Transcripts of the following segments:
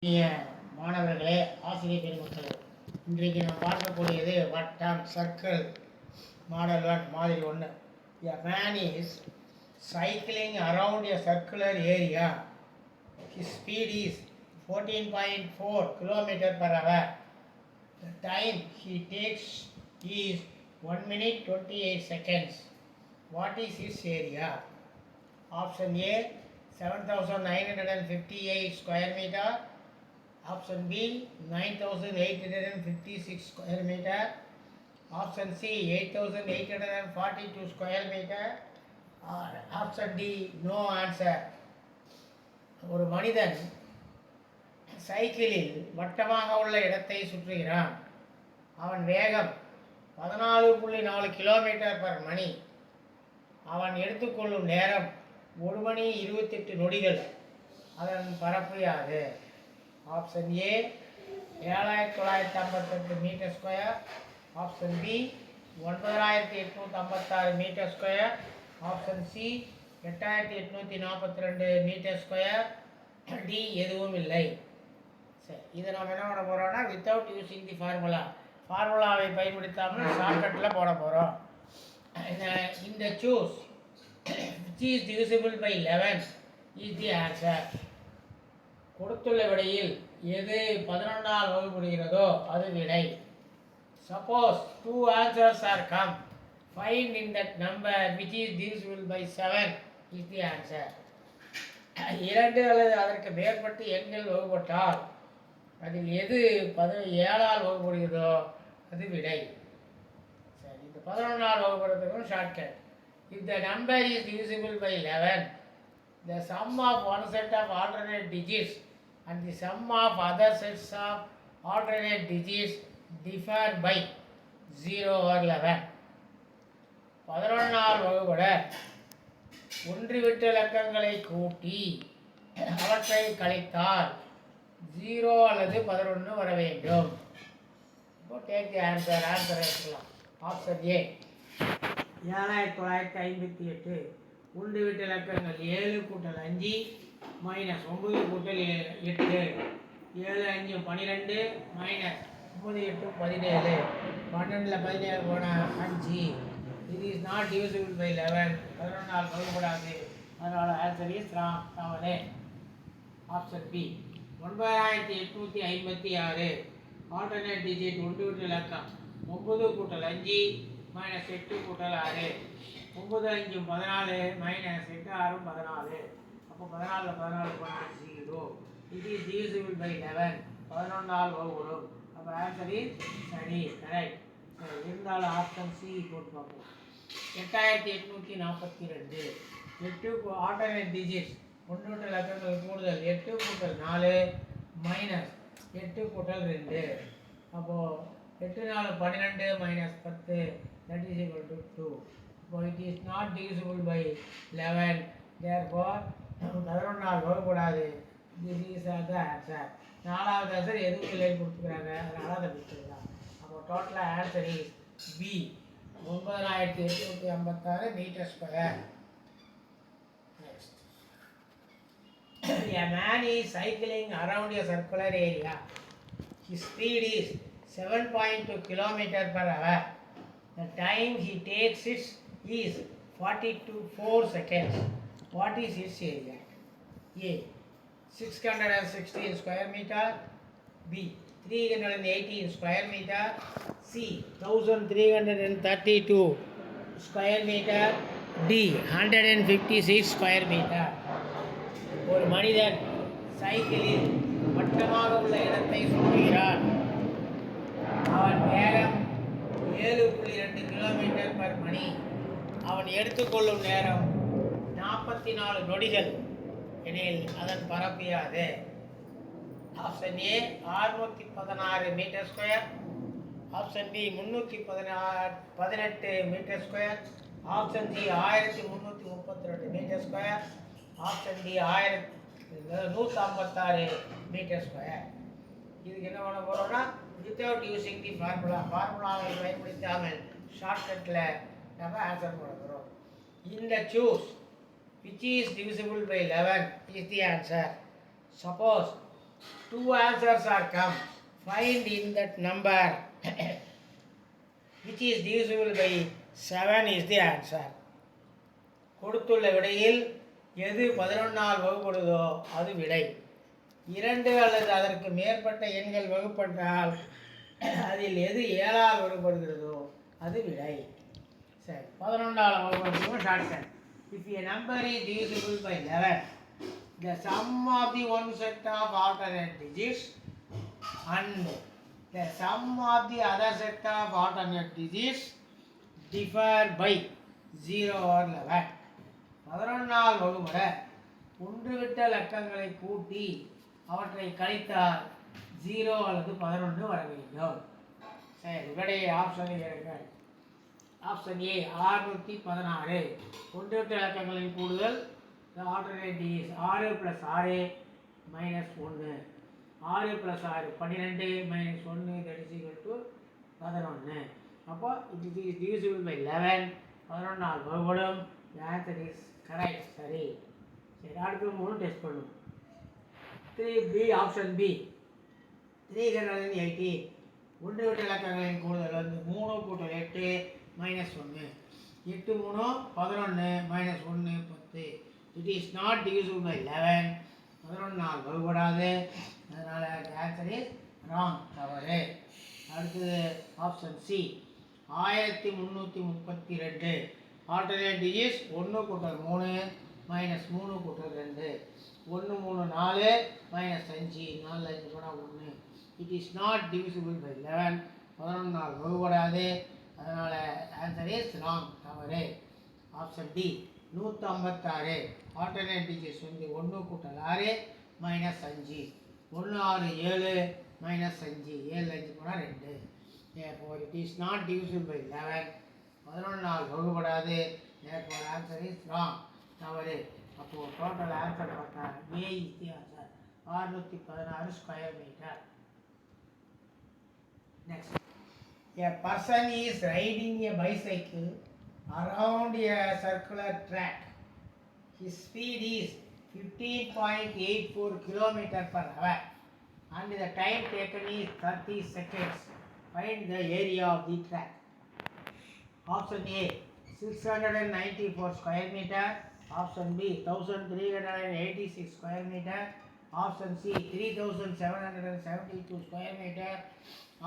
இனிய மாணவர்களே, ஆசிரியர் பெருமக்களே, இன்றைக்கு நாம் பார்க்கக்கூடியது வட்டம், சர்க்கிள், மாடல் 1, மாதிரி 1. A man is cycling around a circular area. His speed is 14.4 km per hour. The time he takes is 1 minute 28 seconds. What is his area? Option A, 7,958 square meter. Option B, 9,856 square meter. Option C, 8,842 square meter. Or option D, no answer. ஒரு மனிதன் சைக்கிளில் வட்டமாக உள்ள இடத்தை சுற்றுகிறான். அவன் வேகம் 14.4 kilometre per மணி. அவன் எடுத்துக்கொள்ளும் நேரம் 1 மணி 28 நொடிகள். அதன் பரப்பு யாது? Option A 7,958 metre square. Option B 9,856 metre square. Option C 8,842 metre square. D எதுவும் இல்லை. சரி, இதை நம்ம என்ன பண்ண போகிறோம்னா வித்தவுட் யூஸிங் தி ஃபார்முலாவை பயன்படுத்தாமல் ஷார்ட்கட்டில் போட போகிறோம். இந்த choose which is divisible by 11 is the answer. கொடுத்துள்ள விடையில் எது 11 ஆல் வகுக்கப்படுகிறதோ அது விடை. Suppose 2 answers are come, find in that number which is divisible by 7 is the answer. 2 அல்லது அதற்கு மேற்பட்ட எண்கள் வகுப்பட்டால் அதில் எது 7 ஆல் வகுக்கப்படுகிறதோ அது விடை. சரி, இந்த 11 ஆல் வகுப்படுறதுக்கும் shortcut. If the number is divisible by 11, the sum of one set of alternate digits and the sum of other sets of alternate digits differ by 0 or 11. 11 all வகுபட ஒன்றுவிட்ட இலக்கங்களை கூட்டி அவற்றை கழித்தால் 0 அல்லது 11 வர வேண்டும். இப்போ டேக் தி ஆன்சர் எடுத்துக்கலாம். Option A 7,958. ஒன்று விட்ட இலக்கங்கள் 7 கூட்டல் 5 மைனஸ் 9 கூட்டல் 8. 7 5 12 மைனஸ் 9 8 17. 12ல் 17 போனால் 5. இது இஸ் நாட் டிவிசிபிள் பை 11. 11 ஆல் வகுப்படாது. அதனால் answer is wrong. Option B 9,856. Alternate digit ஒன்று விட்ட இலக்கம் 9 கூட்டல் 5 மைனஸ் 8 கூட்டல் 6. 9 5 14 மைனஸ் 8 6 14. அப்போ 14ல் 14 போனால் 0. இது இஸ் டிவிசிபிள் பை 11. 11 ஆல் வகுப்படும். அப்போ ஆன்சர் இஸ் சரி, கரெக்ட். சரி, இருந்தாலும் ஆப்ஷன் சி போட்டு பார்ப்போம். 8,842. 8 ஆல்டர்னேட் டிஜிட்ஸ் ஒன்று விட்ட இலக்கங்கள் கூடுதல் 8 கூட்டல் 4 மைனஸ் 8 கூட்டல் 2. அப்போது 8 4 12 minus 10, that is equal to 2. So it is not divisible by 11. Therefore 11 ஆல் வகுப்படாது. This is the answer. 4வது ஆன்சர் எதுவும் இல்லைன்னு கொடுத்துக்கிறாங்க, அதனால் அதை விட்டுருக்கலாம். அப்போ டோட்டலாக answer is B 9,856 metre square. Next, a man is cycling around a circular area. His speed is 7.2 km per hour. The time he takes it is 4 seconds. What is his area? A 616 square meter. B 318 square meter. C 1332 square meter. D 156 square meter. ஒரு மனிதன் சைக்கிளில் வட்டமாக உள்ள இடத்தை சுற்றுகிறான். அவன் வேகம் 7.2 kilometre per மணி. அவன் எடுத்துக்கொள்ளும் நேரம் 44 நொடிகள் எனில் அதன் பரப்பு யாது? Option A 616 metre square. Option B 318 metre square. Option C 1332 metre square. Option D 156 metre square. இதுக்கு என்ன பண்ண போகிறோம்னா வித்தவுட் யூஸிங் தி ஃபார்முலாவை பயன்படுத்தாமல் ஷார்ட்கட்டில் நம்ம ஆன்சர் பண்ண போகிறோம். இந்த choose which is divisible by 11 is the answer. Suppose two answers are come. Find in that number which is divisible by 7 is the answer. கொடுத்துள்ள விடையில் எது 11ஆல் வகுப்படுதோ அது விடை. 2 அல்லது அதற்கு மேற்பட்ட எண்கள் வகுப்பட்டால் அதில் எது 7ஆல் வகுப்படுகிறதோ அது விடை. சரி, 11ஆல் வகுப்படுறதும் shortcut. If a number is divisible by 11, the sum of the one set of alternate digits and the sum of the other set of alternate digits differ by 0 or 11. 11ஆல் வகுபட ஒன்றுவிட்ட இலக்கங்களை கூட்டி அவற்றை கழித்தால் 0 அல்லது 11 வர வேண்டும். சரி, விடையை ஆப்ஷனில் எடுங்கள். Option A 616. ஒன்றுவிட்ட இலக்கங்களின் கூடுதல் ஆல்டர்னேட் டிஜிட்ஸ் 6 + 6 - 1. 6 + 6 12 - 1 = 11. அப்போ it is divisible by 11. 11ஆல் வகுபடும். The answer is correct. சரி. சரி, அடுத்து 3 டெஸ்ட் பண்ணும். 3B option B 380. ஒன்றுவிட்ட இலக்கங்களின் கூடுதல் வந்து 3 + 8 - 1. 8 3 11 - 1 10. It is not divisible by 11. 11ஆல் வகுபடாது. அதனால் ஆன்சர் இஸ் ராங், தவறு. அடுத்தது ஆப்ஷன் சி 1332. Alternate digits 1 + 3 - 3 + 2. 1 3 4 - 5 4 5 போனால் 1. It is not divisible by 11. 11ஆல் வகுபடாது. அதனால் ஆன்சர் இஸ் ராங், தவறு. Option D 156. ஆல்டர்னேட் டிஜிட்ஸ் வந்து 1 + 6 - 5. 1 6 7 - 5 7 5 போனால் 2. Therefore it is not divisible by 11. 11ஆல் வகுபடாது. Therefore answer is wrong, தவறு. அப்போ டோட்டல் ஆன்சர் பார்த்தா A is the answer. 616 square metre. Next, a person is riding a bicycle around a circular track. His speed is 15.84 km/h and the time taken is 30 seconds. Find the area of the track. Option A 694 square meter. Option B 1386 square meter. Option C 3772 square meter.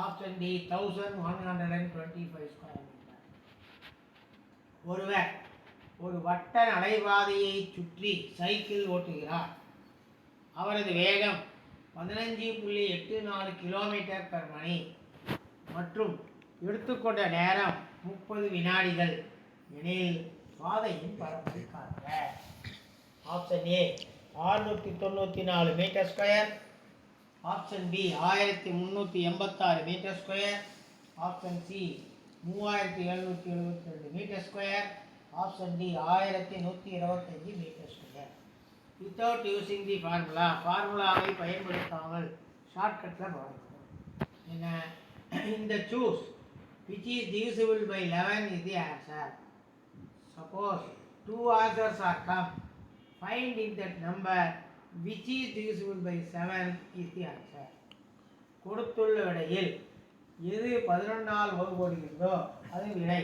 Option D 1125 square meter. ஒருவர் ஒரு வட்ட நடைபாதையை சுற்றி cycle ஓட்டுகிறார். அவரது வேகம் 15.84 km/h மற்றும் எடுத்துக்கொண்ட நேரம் 30 வினாடிகள் எனில் பாதையின் பரப்பை காண்க. Option A 694 metre square. Option B 1386 metre square. Option C 3772 metre square. Option D 1125 metre square. Without using the ஃபார்முலாவை பயன்படுத்தாமல் ஷார்ட்கட்டில் பார்க்கணும். என்ன இந்த choose which is divisible by 11 is the answer. Suppose 2 answers are come. Find in that number which is divisible by 7 is the answer. கொடுத்துள்ள விடையில் எது 11ஆல் வகுபடுகிறதோ அது விடை.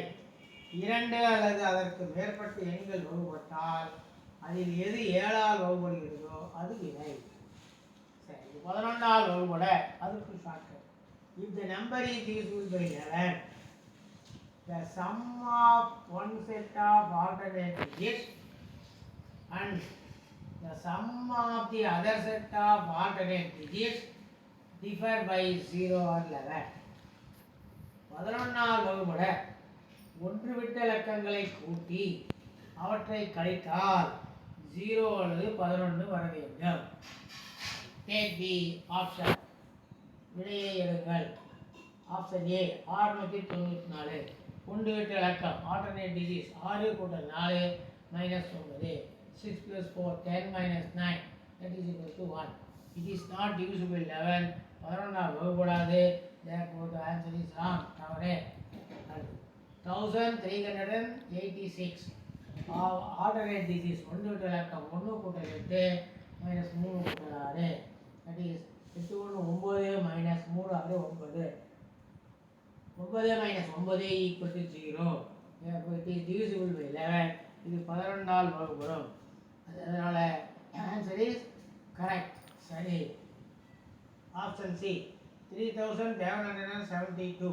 2 அல்லது அதற்கு மேற்பட்ட எண்கள் வகுப்பட்டால் அதில் எது 7ஆல் வகுபடுகிறதோ அது விடை. சரி, 11ஆல் வகுபட அதுக்கு shortcut. If the number is divisible by 11, the sum of one set of alternate digits and the sum of the other set of alternate digits differ by 0 or 11. 11ஆல் வகுபட ஒன்றுவிட்ட இலக்கங்களை கூட்டி அவற்றை கழித்தால் 0 அல்லது 11 வர வேண்டும். Take the option. விடையை எடுங்கள். Option A 694. ஒன்றுவிட்ட இலக்கம் alternate digits 6 + 4 - 9. 6 + 4 10 - 9 that is equal to 1. It is not divisible by 11. 11ஆல் வகுபடாது. Therefore the answer is wrong, தவறு. 1386 ஆல்டர்னேட் டிஜிட்ஸ் ஒன்றுவிட்ட இலக்கம் 1 + 8 - 3 + 6 that is 6 9 9 minus 9 equal to 0. Therefore it is divisible by 11. இது 11 ஆல் வகுப்படும். அதனால answer is correct. சரி. Option C 3772.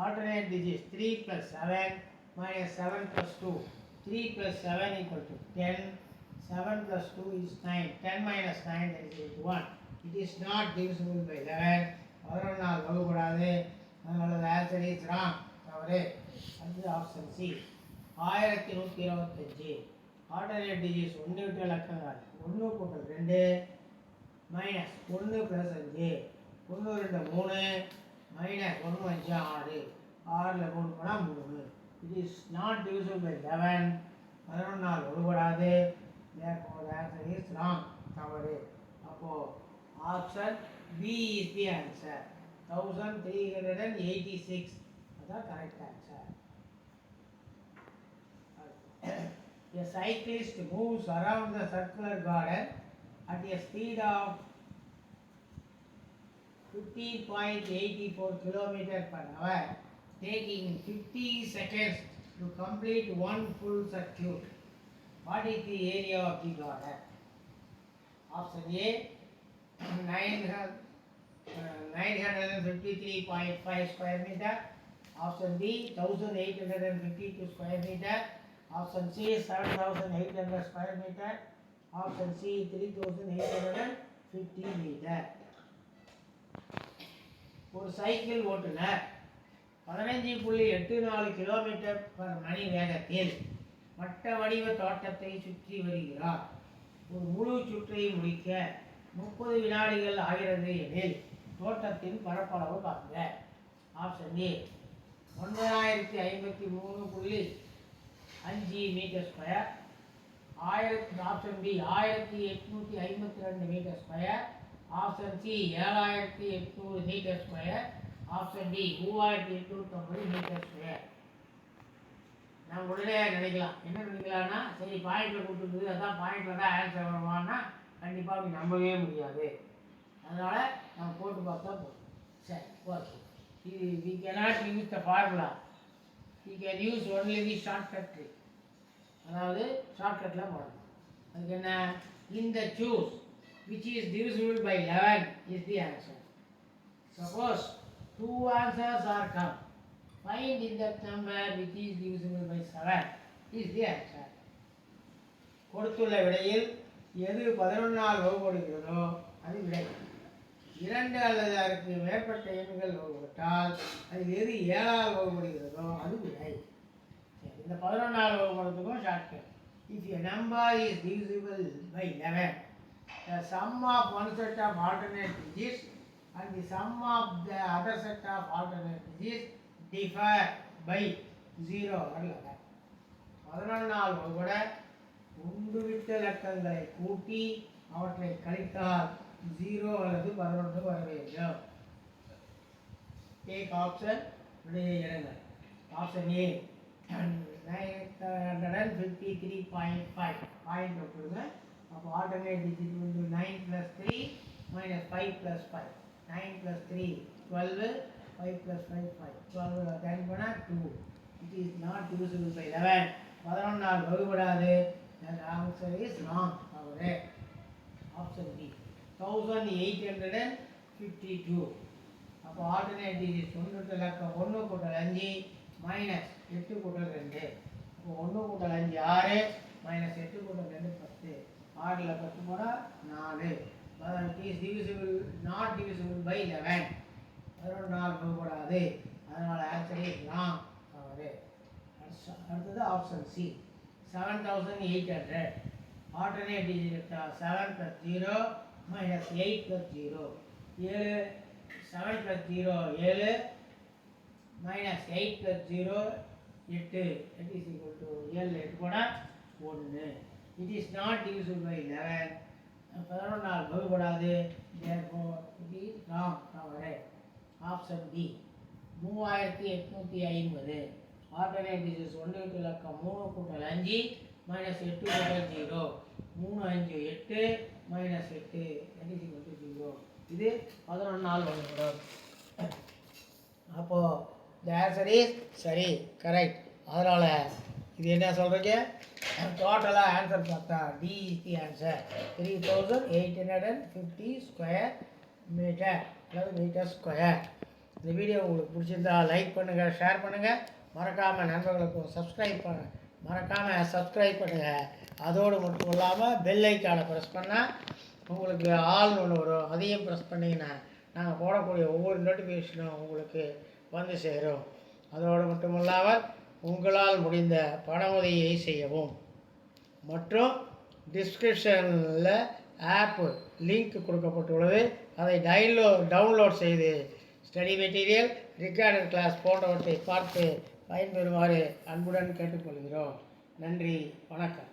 Alternate digits 3 plus 7 minus 7 plus 2. 3 plus 7 equal to 10. 7 plus 2 is 9. 10 minus 9 that is 81. It is not divisible by 11. 11 ஆல் வகுப்படாது. அதனால answer is wrong. தவறு. அடுத்து option C 1125. Alternate digits ஒன்று விட்ட இலக்கங்கள் 1 கூட்டல் 2 மைனஸ் 1 ப்ளஸ் 5. 1 2 3 மைனஸ் 1 5 6. 6ல் 3 போனால் 3. It is not divisible by 11. 11 ஆல் வகுப்படாது. therefore the answer is wrong. தவறு. அப்போ option B is the answer. 1386 அதான் correct answer. A cyclist moves around the circular garden at a speed of 15.84 km per hour, taking 50 seconds to complete one full circuit. What is the area of the garden? Option A 953.5 square meter. Option B 1852 square meter. Option C 7800 square meter. Option C 3850 meter. ஒரு cycle ஓட்டுநர் 15.84 kilometre per மணி வேகத்தில் வட்ட வடிவ தோட்டத்தை சுற்றி வருகிறார். ஒரு முழு சுற்றை முடிக்க 30 வினாடிகள் ஆகிறது எனில் தோட்டத்தின் பரப்பளவு காண்க. Option A 9053.5 metre square. Option B 1852 metre square. Option C 7800 metre square. Option D 3850 metre square. நான் உடனே நினைக்கலாம், என்ன நினைக்கலாம்னா, சரி பாயிண்டில் கொடுத்துருக்குது, அதான் பாயிண்டில் தான் ஆன்சர் வருவான்னா கண்டிப்பாக அப்படி நம்பவே முடியாது. அதனால் நம்ம போட்டு பார்த்தா போதும். சரி, ஓகே. இது we cannot use the formula. We can use only the shortcut trick. அதாவது ஷார்ட்கட்டில் போடணும். அதுக்கு என்ன, இந்த choose which is divisible by 11 is the answer. Suppose two answers are come. Find in that number which is divisible by 7 is the answer. கொடுத்துள்ள விடையில் எது 11 all வகுப்படுகிறதோ அது விடை. 2 அல்லது அதற்கு மேற்பட்ட எண்கள் வகுப்பட்டால் அது எது 7 ஆல் வகுப்படுகிறதோ அது விடை. இந்த 11 ஆல் வகுப்படுறதுக்கும் shortcut. If a number is divisible by 11, the sum of one set of alternate digits and the sum of the other set of alternate digits differ by 0 or 11. 11 all வகுப்பட ஒன்று விட்ட இலக்கங்களை கூட்டி அவற்றை கழித்தால் 0 அல்லது 11 வர வேண்டும். டேக் ஆப்ஷன் விடையை எழுதுங்கள். ஆப்ஷன் ஏ 953.5 பாயிண்ட் விட்டுருங்க. அப்போ ஆல்டர்னேட் டிஜிட் வந்து 9 + 3 - 5 + 5. 9 + 3 12, 5 + 5 5. 12 10 பண்ணால் 2. It is not divisible by 11. 11 ஆல் வகுப்படாது. The answer is wrong. அவரே ஆப்ஷன் பி 1852. அப்போ ஆல்டர்னேட் டிஜிட் ஒன்று இலக்கம் 1 கூட்டல் 5 மைனஸ் 8 கூட்டல் 2. அப்போ 1 கூட்டல் 5 6 மைனஸ் 8 கூட்டல் 2 10. 6ல் 10 போனால் 4. It is divisible, not divisible by 11. 11 ஆல் வகுப்படாது. அதனால் ஆன்சர் இஸ் ராங். அவரே அடுத்தது option C 7800. Alternate digit 7 + 0 minus 8 + 0. 7 + 0 7 minus 8 + 0 8. That is equal to 7 8 போனால் 1. It is not divisible by 11. 11 ஆல் வகுப்படாது. therefore it is wrong. அவரே ஆப்ஷன் டி 3850. ஆல்டர்னேட் டிஜிட்ஸ் ஒன்று விட்ட இலக்கம் 3 கூட்டல் 5 மைனஸ் 8 கூட்டல் 0. 3 5 8 minus 8 that is equal to 0. இது 11 ஆல் வகுப்படும். அப்போது த ஆன்சர் இஸ் சரி, கரெக்ட். அதனால் இது என்ன சொல்கிறீங்க, டோட்டலாக ஆன்சர் பார்த்தா D is the answer. 3850 square metre அதாவது மீட்டர் ஸ்கொயர். இந்த வீடியோ உங்களுக்கு பிடிச்சிருந்தா லைக் பண்ணுங்கள், ஷேர் பண்ணுங்கள், மறக்காமல் நண்பர்களுக்கும் சப்ஸ்கிரைப் பண்ணுங்கள். அதோடு மட்டும் இல்லாமல் பெல் ஐக்கானை ப்ரெஸ் பண்ணால் உங்களுக்கு ஆல்னு ஒன்று வரும், அதையும் ப்ரெஸ் பண்ணிங்கன்னா நாங்கள் போடக்கூடிய ஒவ்வொரு நோட்டிஃபிகேஷனும் உங்களுக்கு வந்து சேரும். அதோடு மட்டும் இல்லாமல் உங்களால் முடிந்த பண உதவியை செய்யவும். மற்றும் டிஸ்கிரிப்ஷனில் ஆப் லிங்க் கொடுக்கப்பட்டுள்ளது, அதை டவுன்லோட் செய்து ஸ்டடி மெட்டீரியல், ரெக்கார்டட் கிளாஸ் போன்றவற்றை பார்த்து பயன்பெறுமாறு அன்புடன் கேட்டுக்கொள்கிறோம். நன்றி, வணக்கம்.